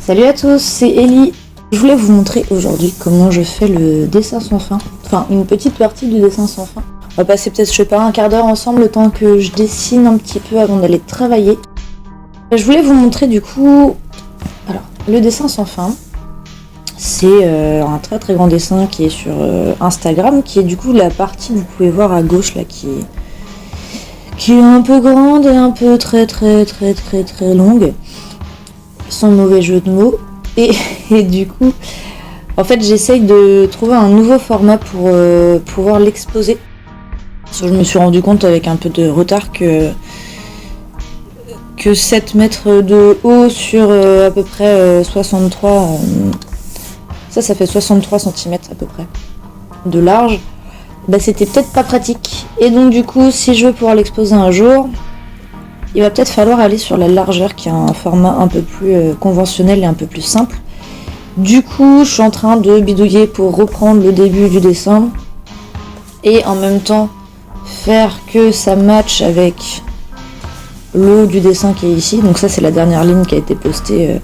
Salut à tous, c'est Ellie. Je voulais vous montrer aujourd'hui comment je fais le dessin sans fin. Enfin, une petite partie du dessin sans fin. On va passer peut-être, je sais pas, un quart d'heure ensemble le temps que je dessine un petit peu avant d'aller travailler. Je voulais vous montrer du coup... Alors, le dessin sans fin, c'est un très très grand dessin qui est sur Instagram, qui est du coup la partie que vous pouvez voir à gauche là, qui est un peu grande et un peu très longue. Sans mauvais jeu de mots. Et du coup, en fait, j'essaye de trouver un nouveau format pour pouvoir l'exposer. Parce que je me suis rendu compte avec un peu de retard que 7 mètres de haut sur à peu près 63... ça fait 63 cm à peu près de large. Bah, c'était peut-être pas pratique. Et donc du coup, si je veux pouvoir l'exposer un jour, il va peut-être falloir aller sur la largeur qui a un format un peu plus conventionnel et un peu plus simple. Du coup, je suis en train de bidouiller pour reprendre le début du dessin et en même temps faire que ça matche avec le haut du dessin qui est ici. Donc ça, c'est la dernière ligne qui a été postée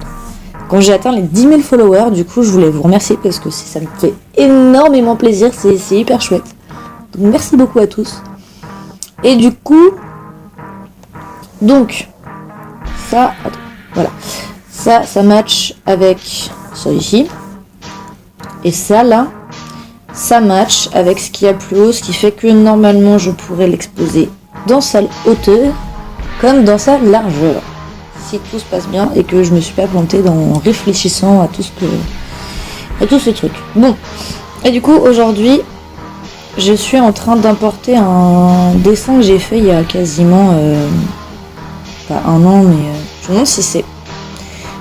quand j'ai atteint les 10 000 followers. Du coup, je voulais vous remercier parce que ça me fait énormément plaisir, c'est hyper chouette. Donc merci beaucoup à tous. Et du coup... Donc, ça, attends, voilà, ça match avec ça ici, et ça là, ça match avec ce qu'il y a plus haut, ce qui fait que normalement je pourrais l'exposer dans sa hauteur comme dans sa largeur, si tout se passe bien et que je me suis pas plantée en réfléchissant à tout ce truc. Bon, et du coup aujourd'hui, je suis en train d'importer un dessin que j'ai fait il y a quasiment... pas un an, mais je me demande si c'est...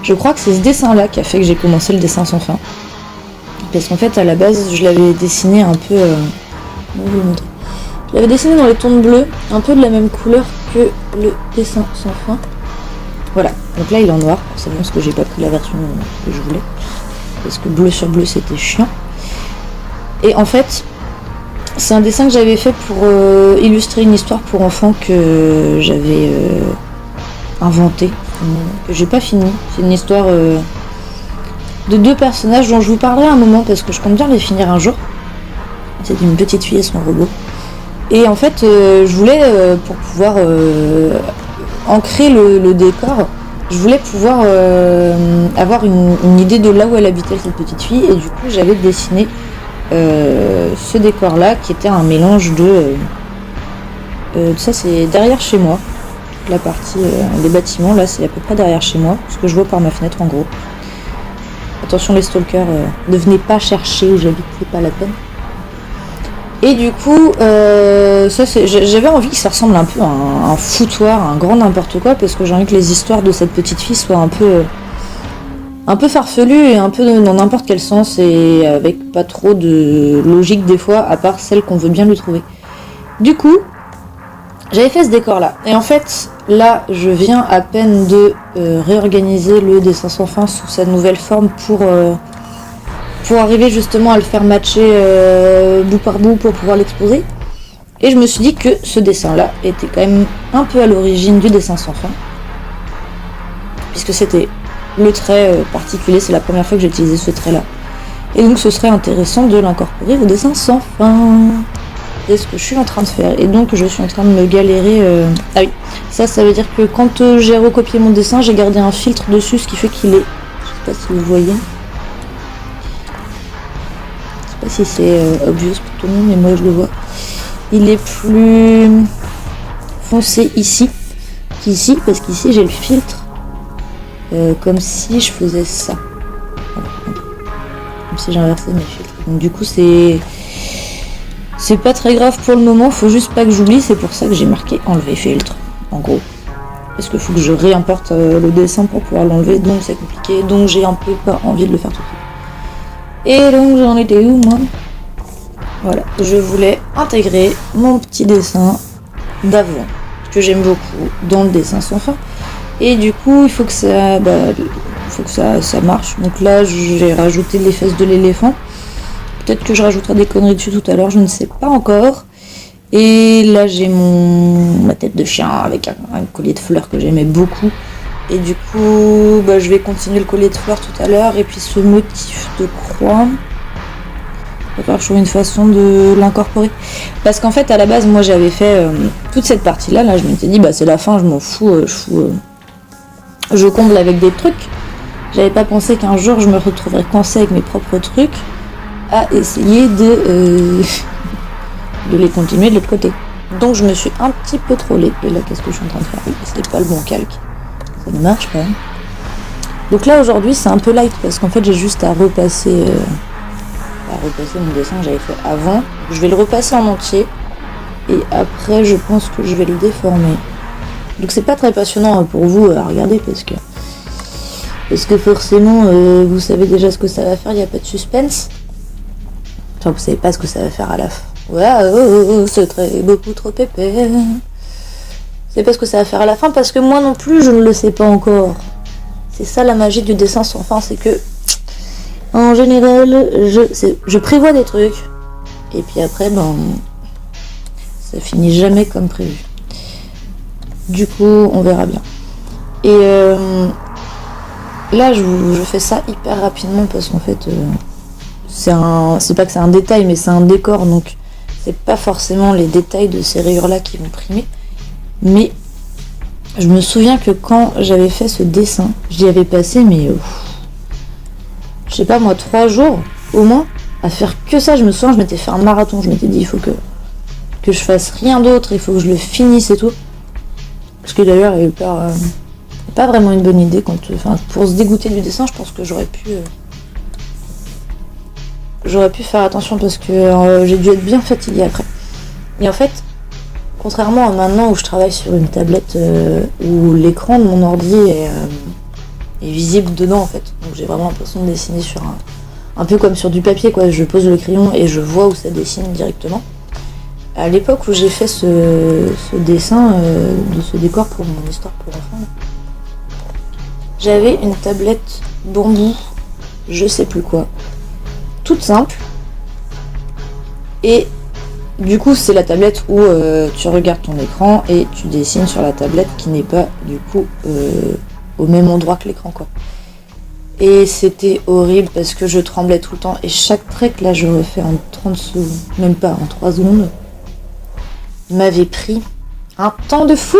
Je crois que c'est ce dessin-là qui a fait que j'ai commencé le dessin sans fin. Parce qu'en fait, à la base, je l'avais dessiné un peu... Je l'avais dessiné dans les tons de bleu, un peu de la même couleur que le dessin sans fin. Voilà, donc là il est en noir, forcément, parce que j'ai pas pris la version que je voulais. Parce que bleu sur bleu, c'était chiant. Et en fait... C'est un dessin que j'avais fait pour illustrer une histoire pour enfants que j'avais inventé, que j'ai pas fini. C'est une histoire de 2 personnages dont je vous parlerai un moment parce que je compte bien les finir un jour. C'est une petite fille et son robot. Et en fait, je voulais, pour pouvoir ancrer le décor, je voulais pouvoir avoir une idée de là où elle habitait, cette petite fille. Et du coup, j'avais dessiné ce décor là qui était un mélange de ça c'est derrière chez moi, la partie des bâtiments là c'est à peu près derrière chez moi, ce que je vois par ma fenêtre en gros. Attention les stalkers, ne venez pas chercher où j'habite, c'est pas la peine. Et du coup j'avais envie que ça ressemble un peu à un foutoir, un grand n'importe quoi, parce que j'ai envie que les histoires de cette petite fille soient un peu farfelu et un peu dans n'importe quel sens et avec pas trop de logique des fois, à part celle qu'on veut bien lui trouver. Du coup, j'avais fait ce décor là. Et en fait, là, je viens à peine de réorganiser le dessin sans fin sous sa nouvelle forme pour arriver justement à le faire matcher bout par bout pour pouvoir l'exposer. Et je me suis dit que ce dessin là était quand même un peu à l'origine du dessin sans fin. Puisque c'était le trait particulier, c'est la première fois que j'ai utilisé ce trait là. Et donc ce serait intéressant de l'incorporer au dessin sans fin. C'est ce que je suis en train de faire. Et donc je suis en train de me galérer. Ah oui, ça veut dire que quand j'ai recopié mon dessin, j'ai gardé un filtre dessus, ce qui fait qu'il est... Je sais pas si vous voyez. Je sais pas si c'est obvious pour tout le monde, mais moi je le vois. Il est plus foncé ici qu'ici, parce qu'ici j'ai le filtre. Comme si je faisais ça. Voilà. Comme si j'inversais mes filtres. Donc du coup c'est pas très grave pour le moment, faut juste pas que j'oublie, c'est pour ça que j'ai marqué enlever filtre, en gros. Parce qu'il faut que je réimporte le dessin pour pouvoir l'enlever, donc c'est compliqué, donc j'ai un peu pas envie de le faire tout de suite. Et donc j'en étais où moi ? Voilà, je voulais intégrer mon petit dessin d'avant, que j'aime beaucoup, dans le dessin sans fin. Et du coup, il faut que ça marche. Donc là, j'ai rajouté les fesses de l'éléphant. Peut-être que je rajouterai des conneries dessus tout à l'heure, je ne sais pas encore. Et là, j'ai ma tête de chien avec un collier de fleurs que j'aimais beaucoup. Et du coup, je vais continuer le collier de fleurs tout à l'heure. Et puis ce motif de croix, il va falloir que je trouve une façon de l'incorporer. Parce qu'en fait, à la base, moi j'avais fait toute cette partie-là. Là, je m'étais dit, c'est la fin, je m'en fous. Je comble avec des trucs. J'avais pas pensé qu'un jour je me retrouverais coincée avec mes propres trucs à essayer de les continuer de l'autre côté. Donc je me suis un petit peu trollée. Et là, qu'est-ce que je suis en train de faire? C'était pas le bon calque. Ça ne marche pas. Donc là, aujourd'hui, c'est un peu light parce qu'en fait, j'ai juste à repasser mon dessin que j'avais fait avant. Je vais le repasser en entier. Et après, je pense que je vais le déformer. Donc c'est pas très passionnant pour vous à regarder parce que forcément, vous savez déjà ce que ça va faire, il n'y a pas de suspense. Enfin, vous savez pas ce que ça va faire à la fin. Ouais, c'est beaucoup trop épais. C'est pas ce que ça va faire à la fin parce que moi non plus, je ne le sais pas encore. C'est ça la magie du dessin sans fin, c'est que, en général, je prévois des trucs. Et puis après, ça finit jamais comme prévu. Du coup, on verra bien. Et là, je fais ça hyper rapidement parce qu'en fait, c'est pas que c'est un détail, mais c'est un décor, donc c'est pas forcément les détails de ces rayures-là qui vont primer. Mais je me souviens que quand j'avais fait ce dessin, j'y avais passé, je sais pas moi, 3 jours au moins à faire que ça. Je me souviens, je m'étais fait un marathon. Je m'étais dit, il faut que je fasse rien d'autre, il faut que je le finisse et tout. Parce que d'ailleurs, il y a eu pas vraiment une bonne idée pour se dégoûter du dessin. Je pense que j'aurais pu faire attention parce que j'ai dû être bien fatiguée après. Et en fait, contrairement à maintenant où je travaille sur une tablette où l'écran de mon ordi est visible dedans en fait. Donc j'ai vraiment l'impression de dessiner sur un peu comme sur du papier quoi. Je pose le crayon et je vois où ça dessine directement. À l'époque où j'ai fait ce dessin de ce décor pour mon histoire pour enfants, j'avais une tablette bambou, je sais plus quoi, toute simple. Et du coup, c'est la tablette où tu regardes ton écran et tu dessines sur la tablette qui n'est pas du coup au même endroit que l'écran quoi. Et c'était horrible parce que je tremblais tout le temps et chaque trait que là je refais en 30 secondes, même pas en 3 secondes, m'avait pris un temps de fou.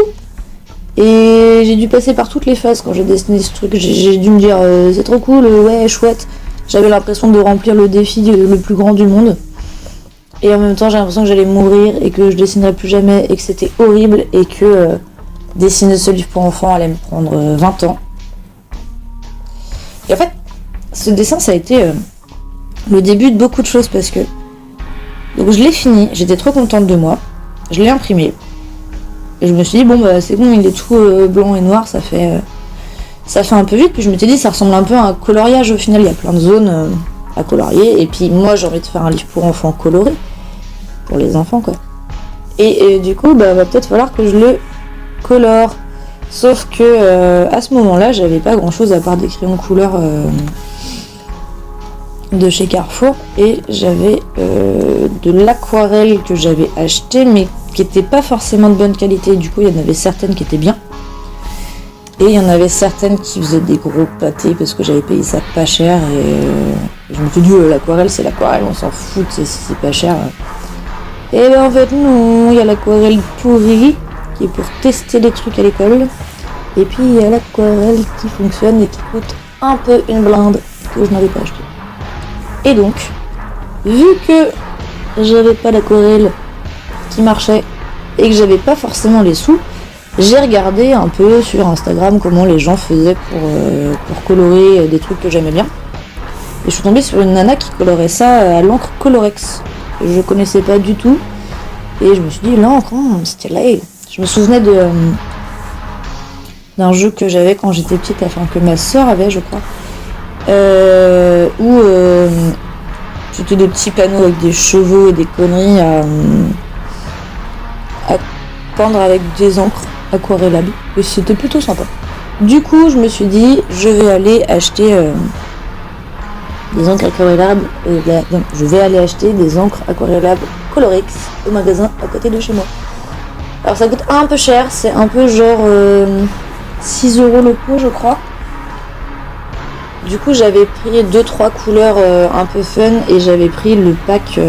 Et j'ai dû passer par toutes les phases quand j'ai dessiné ce truc. J'ai dû me dire c'est trop cool, ouais chouette. J'avais l'impression de remplir le défi le plus grand du monde. Et en même temps j'ai l'impression que j'allais mourir et que je dessinerais plus jamais et que c'était horrible et que dessiner ce livre pour enfants allait me prendre 20 ans. Et en fait, ce dessin ça a été le début de beaucoup de choses parce que donc je l'ai fini, j'étais trop contente de moi, je l'ai imprimé. Et je me suis dit c'est bon, il est tout blanc et noir, ça fait un peu vite. Puis je m'étais dit ça ressemble un peu à un coloriage au final, il y a plein de zones à colorier. Et puis moi j'ai envie de faire un livre pour enfants coloré, pour les enfants quoi. Et du coup va peut-être falloir que je le colore. Sauf que à ce moment-là j'avais pas grand chose à part des crayons couleur de chez Carrefour. Et j'avais de l'aquarelle que j'avais acheté mais qui était pas forcément de bonne qualité. Du coup il y en avait certaines qui étaient bien et il y en avait certaines qui faisaient des gros pâtés parce que j'avais payé ça pas cher. Et je me suis dit l'aquarelle c'est l'aquarelle, on s'en fout c'est pas cher. Et ben en fait non, il y a l'aquarelle pourrie qui est pour tester des trucs à l'école, et puis il y a l'aquarelle qui fonctionne et qui coûte un peu une blinde que je n'avais pas acheté. Et donc vu que j'avais pas l'aquarelle qui marchait et que j'avais pas forcément les sous, j'ai regardé un peu sur Instagram comment les gens faisaient pour colorer des trucs que j'aimais bien. Et je suis tombée sur une nana qui colorait ça à l'encre Colorex. Je connaissais pas du tout. Et je me suis dit, l'encre, stylé. Je me souvenais d'un jeu que j'avais quand j'étais petite, enfin que ma soeur avait, je crois. Où c'était des petits panneaux avec des chevaux et des conneries à peindre avec des encres aquarellables. Et c'était plutôt sympa. Du coup, je me suis dit, je vais aller acheter des encres aquarellables. Je vais aller acheter des encres aquarellables Colorex au magasin à côté de chez moi. Alors ça coûte un peu cher, c'est un peu genre 6 € le pot, je crois. Du coup, j'avais pris 2-3 couleurs un peu fun et j'avais pris le pack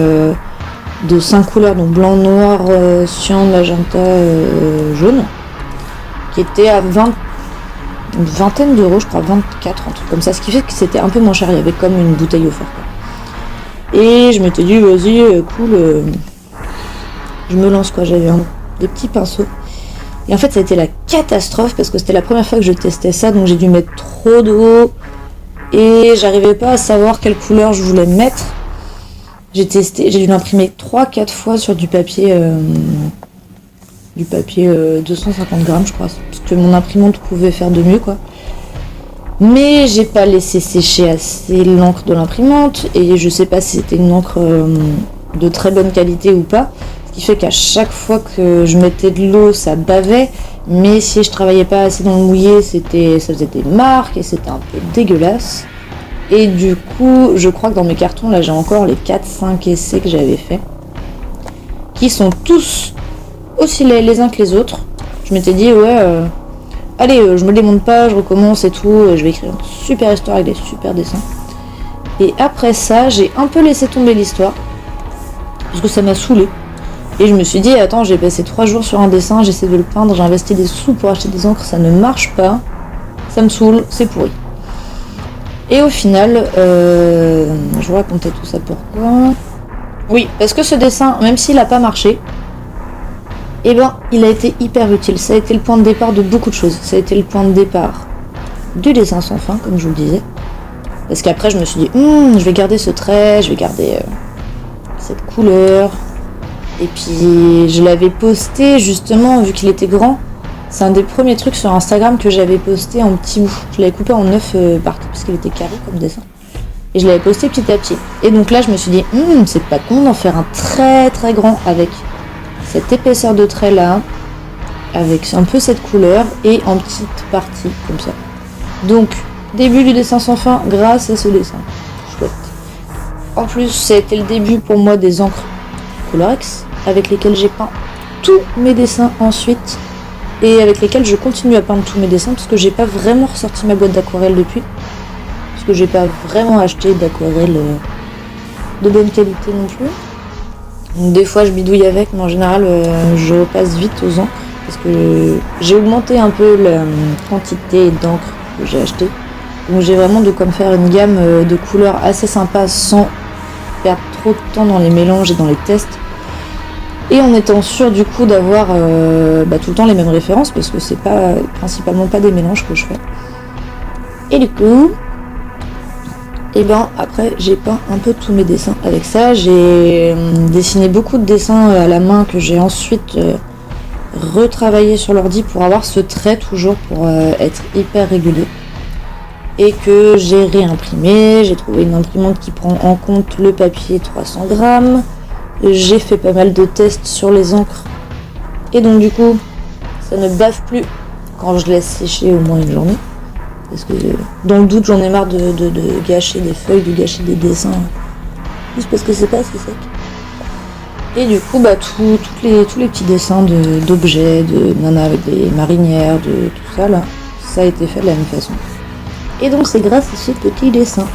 de 5 couleurs, donc blanc, noir, cyan, magenta, jaune, qui était à une vingtaine d'euros, je crois, 24, un truc comme ça, ce qui fait que c'était un peu moins cher, il y avait comme une bouteille offerte. Et je m'étais dit, vas-y, cool, je me lance quoi, j'avais des petits pinceaux. Et en fait, ça a été la catastrophe parce que c'était la première fois que je testais ça, donc j'ai dû mettre trop d'eau et j'arrivais pas à savoir quelle couleur je voulais mettre. J'ai dû l'imprimer 3-4 fois sur du papier 250 grammes, je crois, parce que mon imprimante pouvait faire de mieux, quoi. Mais j'ai pas laissé sécher assez l'encre de l'imprimante et je sais pas si c'était une encre de très bonne qualité ou pas. Ce qui fait qu'à chaque fois que je mettais de l'eau, ça bavait, mais si je travaillais pas assez dans le mouillé, ça faisait des marques et c'était un peu dégueulasse. Et du coup, je crois que dans mes cartons, là, j'ai encore les 4-5 essais que j'avais fait, qui sont tous aussi les uns que les autres. Je m'étais dit, ouais, allez, je me démonte pas, je recommence et tout, je vais écrire une super histoire avec des super dessins. Et après ça, j'ai un peu laissé tomber l'histoire, parce que ça m'a saoulée. Et je me suis dit, attends, j'ai passé 3 jours sur un dessin, j'essaie de le peindre, j'ai investi des sous pour acheter des encres, ça ne marche pas, ça me saoule, c'est pourri. Et au final, je vous racontais tout ça pourquoi. Oui, parce que ce dessin, même s'il n'a pas marché, eh ben, il a été hyper utile. Ça a été le point de départ de beaucoup de choses. Ça a été le point de départ du dessin sans fin, comme je vous le disais. Parce qu'après, je me suis dit, je vais garder ce trait, je vais garder cette couleur. Et puis, je l'avais posté, justement, vu qu'il était grand. C'est un des premiers trucs sur Instagram que j'avais posté en petits bouts. Je l'avais coupé en 9 parties, parce qu'il était carré comme dessin. Et je l'avais posté petit à petit. Et donc là, je me suis dit, c'est pas con d'en faire un très très grand avec cette épaisseur de trait là, avec un peu cette couleur, et en petites parties, comme ça. Donc, début du dessin sans fin grâce à ce dessin. Chouette. En plus, ça a été le début pour moi des encres Colorex, avec lesquelles j'ai peint tous mes dessins ensuite, et avec lesquels je continue à peindre tous mes dessins, parce que j'ai pas vraiment ressorti ma boîte d'aquarelle depuis. Parce que j'ai pas vraiment acheté d'aquarelle de bonne qualité non plus. Donc, des fois je bidouille avec, mais en général je repasse vite aux encres parce que j'ai augmenté un peu la quantité d'encre que j'ai acheté. Donc j'ai vraiment de quoi me faire une gamme de couleurs assez sympa sans perdre trop de temps dans les mélanges et dans les tests. Et en étant sûr du coup d'avoir tout le temps les mêmes références parce que c'est pas principalement pas des mélanges que je fais. Et du coup, et ben après j'ai peint un peu tous mes dessins avec ça. J'ai dessiné beaucoup de dessins à la main que j'ai ensuite retravaillé sur l'ordi pour avoir ce trait toujours pour être hyper régulier. Et que j'ai réimprimé, j'ai trouvé une imprimante qui prend en compte le papier 300 grammes. J'ai fait pas mal de tests sur les encres. Et donc du coup, ça ne bave plus quand je laisse sécher au moins une journée. Parce que dans le doute, j'en ai marre de gâcher des feuilles, de gâcher des dessins. Juste parce que c'est pas assez sec. Et du coup, tous les petits dessins d'objets, de nana avec des marinières, de tout ça là, ça a été fait de la même façon. Et donc c'est grâce à ce petit dessin.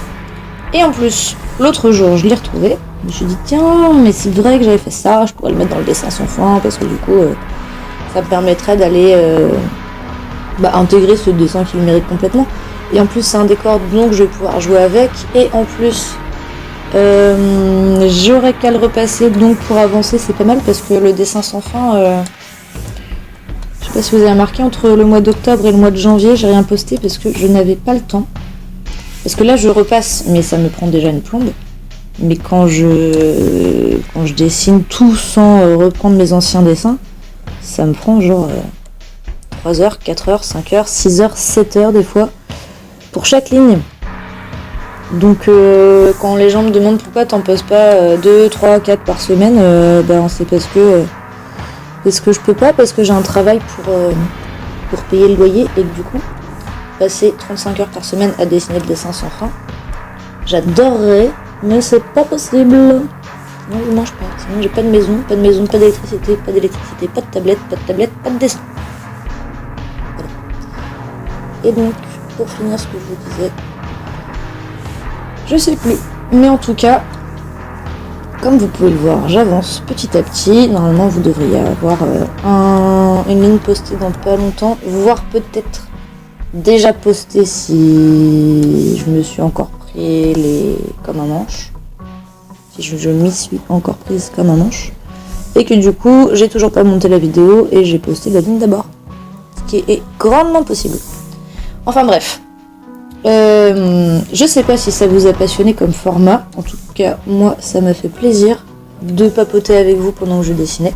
Et en plus, l'autre jour, je l'ai retrouvé. Je me suis dit, tiens, mais c'est vrai que j'avais fait ça, je pourrais le mettre dans le dessin sans fin, parce que du coup, ça me permettrait d'aller intégrer ce dessin qui le mérite complètement. Et en plus, c'est un décor donc je vais pouvoir jouer avec. Et en plus, j'aurais qu'à le repasser, donc pour avancer, c'est pas mal, parce que le dessin sans fin... je sais pas si vous avez remarqué, entre le mois d'octobre et le mois de janvier, j'ai rien posté parce que je n'avais pas le temps. Parce que là, je repasse, mais ça me prend déjà une plombe. Mais quand je dessine tout sans reprendre mes anciens dessins, ça me prend genre 3 heures, 4 heures, 5 heures, 6 heures, 7 heures des fois, pour chaque ligne. Donc quand les gens me demandent pourquoi t'en poses pas 2, 3, 4 par semaine, c'est parce que je peux pas, parce que j'ai un travail pour payer le loyer et que du coup, passer 35 heures par semaine à dessiner le dessin sans fin, j'adorerais, mais c'est pas possible. Non, je mange pas, sinon j'ai pas de maison, pas d'électricité, pas de tablette, pas de dessin. Voilà. Et donc, pour finir ce que je vous disais, je sais plus. Mais en tout cas, comme vous pouvez le voir, j'avance petit à petit. Normalement, vous devriez avoir une ligne postée dans pas longtemps, voire peut-être déjà postée si je me suis encore pris comme un manche. Si je m'y suis encore prise comme un manche. Et que du coup, j'ai toujours pas monté la vidéo et j'ai posté la ligne d'abord. Ce qui est grandement possible. Enfin bref. Je sais pas si ça vous a passionné comme format. En tout cas, moi, ça m'a fait plaisir de papoter avec vous pendant que je dessinais.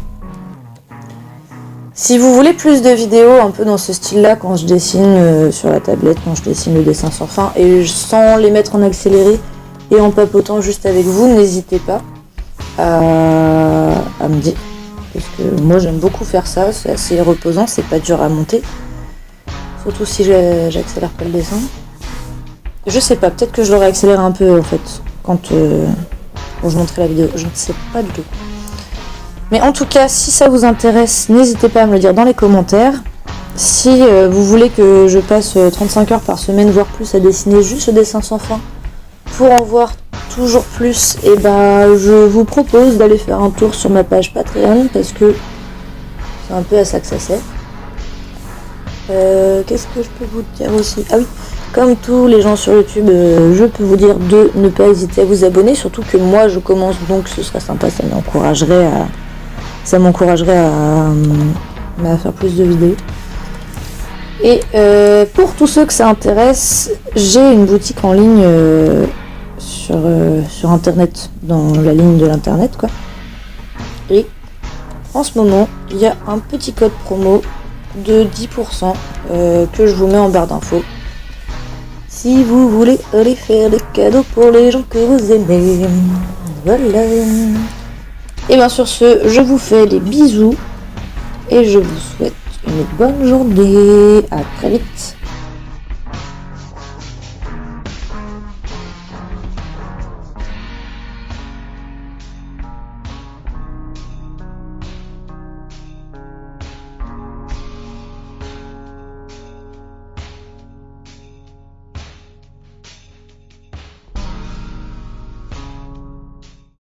Si vous voulez plus de vidéos un peu dans ce style-là, quand je dessine sur la tablette, quand je dessine le dessin sans fin, et sans les mettre en accéléré et en papotant juste avec vous, n'hésitez pas à me dire. Parce que moi, j'aime beaucoup faire ça, c'est assez reposant, c'est pas dur à monter. Surtout si j'accélère pas le dessin. Je sais pas, peut-être que je l'aurais accéléré un peu en fait, quand je montrerai la vidéo, je ne sais pas du tout. Mais en tout cas, si ça vous intéresse, n'hésitez pas à me le dire dans les commentaires. Si vous voulez que je passe 35 heures par semaine, voire plus, à dessiner juste le dessin sans fin, pour en voir toujours plus, et je vous propose d'aller faire un tour sur ma page Patreon, parce que c'est un peu à ça que ça sert. Qu'est-ce que je peux vous dire aussi? Ah oui, comme tous les gens sur YouTube, je peux vous dire de ne pas hésiter à vous abonner, surtout que moi je commence, donc ce serait sympa, ça m'encouragerait à faire plus de vidéos. Et pour tous ceux que ça intéresse, j'ai une boutique en ligne sur internet, dans la ligne de l'internet quoi. Et en ce moment, il y a un petit code promo de 10% que je vous mets en barre d'infos. Si vous voulez aller faire des cadeaux pour les gens que vous aimez. Voilà. Et bien sur ce, je vous fais des bisous. Et je vous souhaite une bonne journée. À très vite.